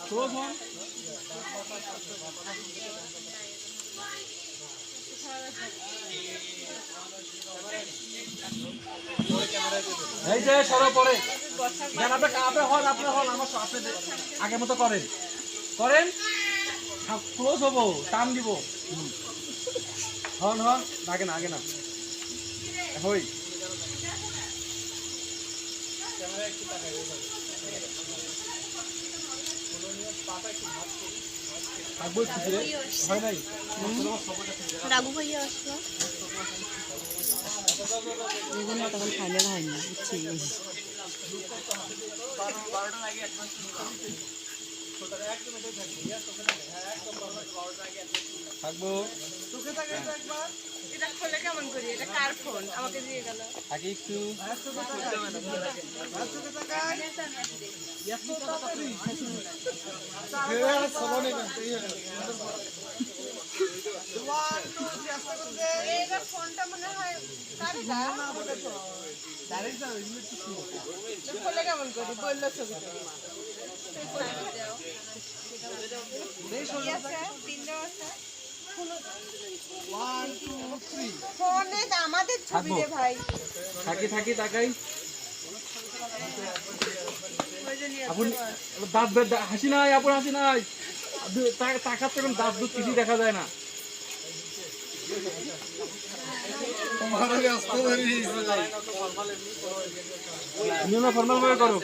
Close হন। এই যে সরো পরে আপনি হন আমার আপনি আগের মতো করেন করেন ক্লোজ হবো টান দিব হন হন আগে না হই হয় নাই রাঘু ভাইয়া আসলো এই জন্য তখন ফাইনাল হয়নি বুঝছি থাকবো এটা খোলে কেমন করি এটা কার ফোন আমাকে দিয়ে গেল আগে একটু ফোনটা মনে হয় খোলে কেমন করি বললো ছবিটা আমাদের ছবি রে ভাই থাকি তাকাই আপনি দাঁত হাসি নাই আপনার হাসি নাই তাকাতে এখন দাঁত দুধ কিছুই দেখা যায় না ফর্মাল ভাবে করো